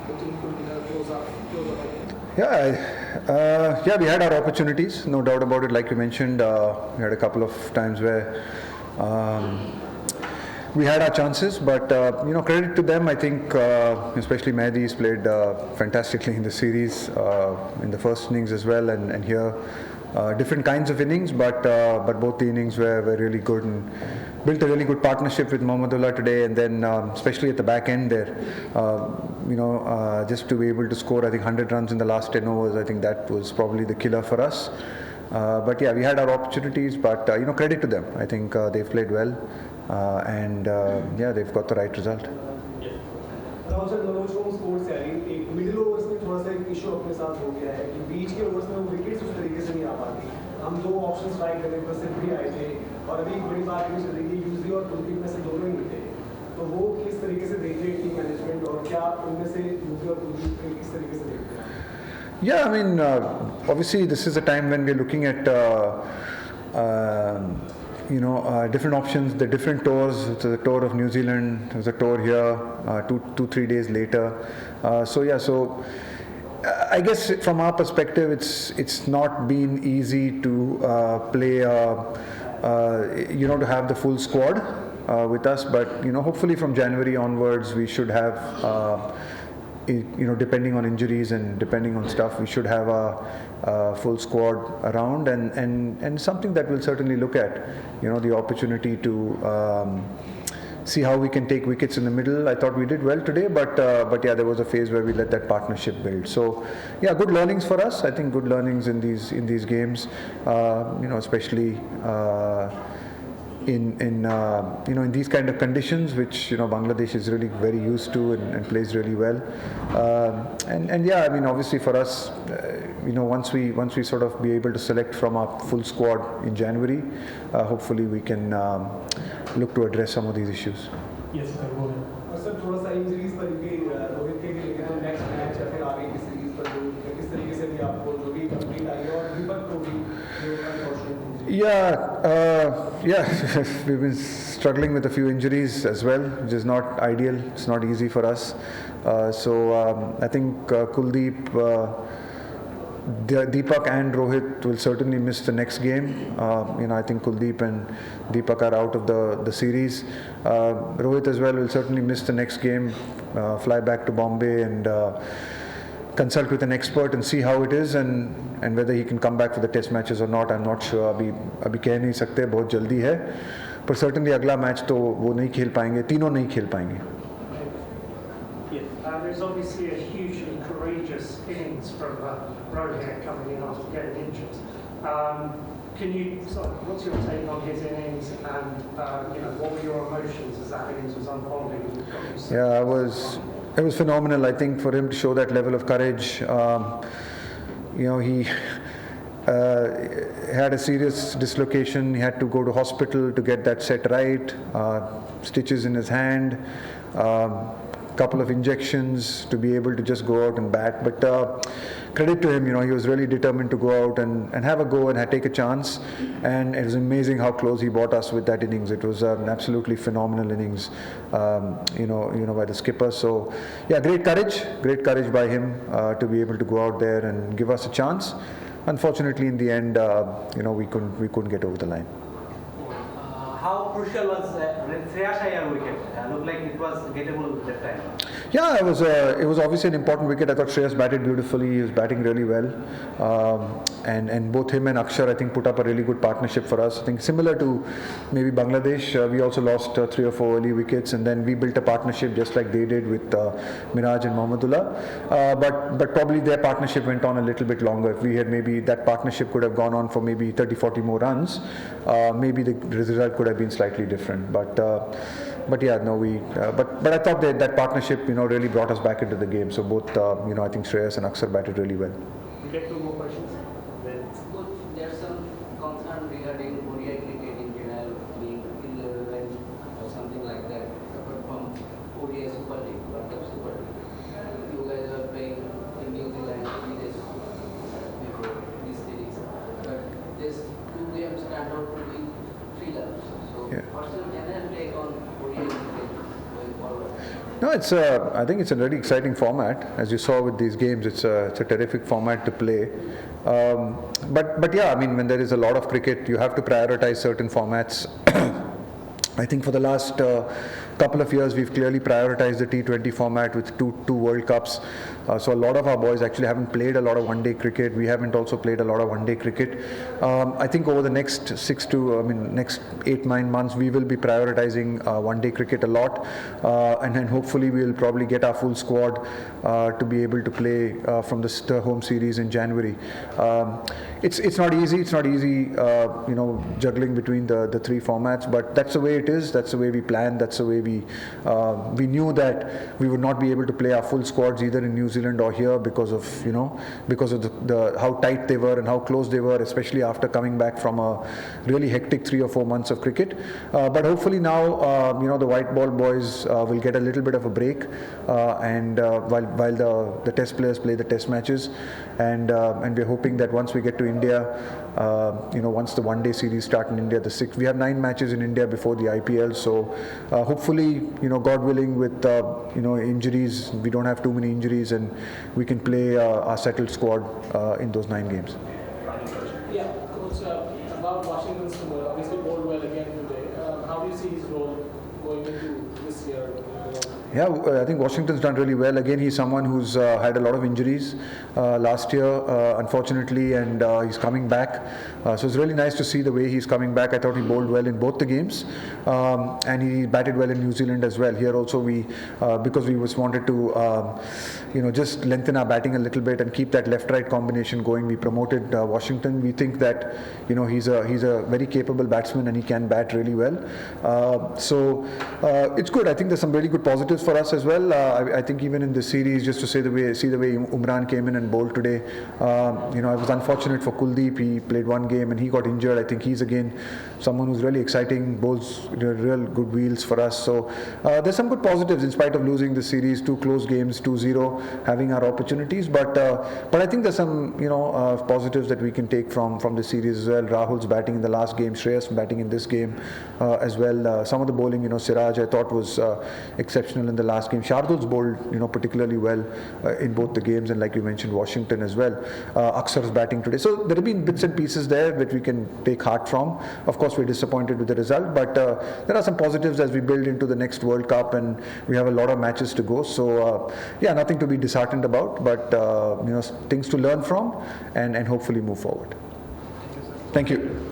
the team could close up again? Yeah, we had our opportunities, no doubt about it. Like you mentioned, we had a couple of times where we had our chances, but credit to them. I think, especially Mehdi's played fantastically in the series, in the first innings as well, and here. Different kinds of innings, but both the innings were really good and built a really good partnership with Mohammedullah today, and then especially at the back end there, just to be able to score I think 100 runs in the last 10 overs, I think that was probably the killer for us. But yeah, we had our opportunities, but credit to them. I think they've played well, and yeah, they've got the right result. एक middle overs में थोड़ा सा एक issue अपने साथ हो गया है कि बीच के ओवर्स में वो विकेट्स उस तरीके से नहीं आ पाती. हम दो ऑप्शंस ट्राई करने पर सिर्फ भी आए थे और अभी एक बड़ी बात ये चल रही है यूजली और कुलदीप में से दोनों ही थे. तो वो किस तरीके से देख रहे हैं टीम मैनेजमेंट और क्या उनमें से यूजली और कुलदीप को किस तरीके से देखते हैं? Yeah, I mean, obviously this is a time when we're looking at different options, the different tours. There's a tour of New Zealand, there's a tour here 3 days later. So I guess from our perspective, it's not been easy to play, to have the full squad with us. But hopefully from January onwards, we should have. Depending on injuries and depending on stuff, we should have a full squad around, and something that we'll certainly look at. The opportunity to see how we can take wickets in the middle. I thought we did well today, but yeah, there was a phase where we let that partnership build. So yeah, good learnings for us. I think good learnings in these games, especially. In these kind of conditions, which Bangladesh is really very used to and plays really well, and yeah, I mean obviously for us, once we sort of be able to select from our full squad in January, hopefully we can look to address some of these issues. Yes, sir. Sir, थोड़ा सा injuries पर भी रोहित के लिए तो next match या फिर आगे की सीरीज पर किस तरीके से भी आपको जो भी कंप्लीट आई और दीपक को भी Yeah, we've been struggling with a few injuries as well, which is not ideal. It's not easy for us. So I think Kuldeep, Deepak and Rohit will certainly miss the next game. I think Kuldeep and Deepak are out of the series. Rohit as well will certainly miss the next game, fly back to Bombay and consult with an expert and see how it is and whether he can come back for the test matches or not. I'm not sure. अभी कह नहीं सकते, बहुत जल्दी है. पर certainly अगला match तो वो नहीं खेल पाएंगे, तीनों नहीं खेल पाएंगे. There's obviously a hugely courageous innings from Rohit coming in after getting injured. What's your take on his innings and what were your emotions as that innings was unfolding? Yeah, it was phenomenal. I think for him to show that level of courage, he had a serious dislocation. He had to go to hospital to get that set right. Stitches in his hand, couple of injections to be able to just go out and bat. But credit to him, he was really determined to go out and have a go and take a chance. And it was amazing how close he brought us with that innings. It was an absolutely phenomenal innings, by the skipper. So yeah, great courage by him to be able to go out there and give us a chance. Unfortunately, in the end, we couldn't get over the line. How crucial was Shreyas Iyer wicket? Looked like it was gettable that time. Yeah, it was obviously an important wicket. I thought Shreyas batted beautifully. He was batting really well, and both him and Akshar, I think, put up a really good partnership for us. I think similar to maybe Bangladesh, we also lost 3 or 4 early wickets, and then we built a partnership just like they did with Miraj and Mohammedullah. But probably their partnership went on a little bit longer. If we had maybe that partnership could have gone on for maybe 30-40 more runs, maybe the result could have been slightly different. But yeah, no, but I thought that partnership, really brought us back into the game. So both, I think Shreyas and Akshar batted really well. We get 2 more questions. There's some concern regarding ODI cricket in general being irrelevant or something like that, apart from ODI Super League, World Cup Super League. You guys are playing in New Zealand before this series, but these 2 games stand out to be thrillers. So, what's your general take on ODI cricket going forward? No, I think it's a really exciting format. As you saw with these games, it's a terrific format to play. But yeah, I mean, when there is a lot of cricket, you have to prioritize certain formats. I think for the last couple of years, we've clearly prioritized the T20 format with two World Cups. So a lot of our boys actually haven't played a lot of one-day cricket. We haven't also played a lot of one-day cricket. I think over the next next 8-9 months, we will be prioritizing one-day cricket a lot, and then hopefully we'll probably get our full squad to be able to play from the home series in January. It's not easy. It's not easy, juggling between the three formats. But that's the way it is. That's the way we planned. That's the way we knew that we would not be able to play our full squads either in New Zealand or here because of the how tight they were and how close they were, especially after coming back from a really hectic 3 or 4 months of cricket. But hopefully now, the white ball boys will get a little bit of a break, and while the test players play the test matches, and we're hoping that once we get to India, once the one-day series start in India, we have 9 matches in India before the IPL. So hopefully, God willing, with injuries, we don't have too many injuries, and we can play our settled squad in those 9 games. Yeah, Coach, about Washington's obviously bowled well again today. How do you see his role going into this year? Yeah, I think Washington's done really well. Again, he's someone who's had a lot of injuries last year, unfortunately, and he's coming back. So it's really nice to see the way he's coming back. I thought he bowled well in both the games, and he batted well in New Zealand as well. Here also, because we just wanted to, just lengthen our batting a little bit and keep that left-right combination going, we promoted Washington. We think that he's a very capable batsman and he can bat really well. So it's good. I think there's some really good positives for us as well. I think even in this series, just to see the way Umran came in and bowled today. It was unfortunate for Kuldeep. He played one game and he got injured. I think he's again someone who's really exciting, bowls real good wheels for us. So there's some good positives in spite of losing the series, 2 close games, 2-0, having our opportunities. But I think there's some positives that we can take from the series as well. Rahul's batting in the last game, Shreyas batting in this game as well. Some of the bowling, Siraj, I thought was exceptional in the last game. Shardul's bowled, particularly well in both the games, and like you mentioned, Washington as well. Aksar's batting today. So there have been bits and pieces there that we can take heart from. Of course, we're disappointed with the result, but there are some positives as we build into the next World Cup, and we have a lot of matches to go. So nothing to be disheartened about, but things to learn from, and hopefully move forward. Thank you.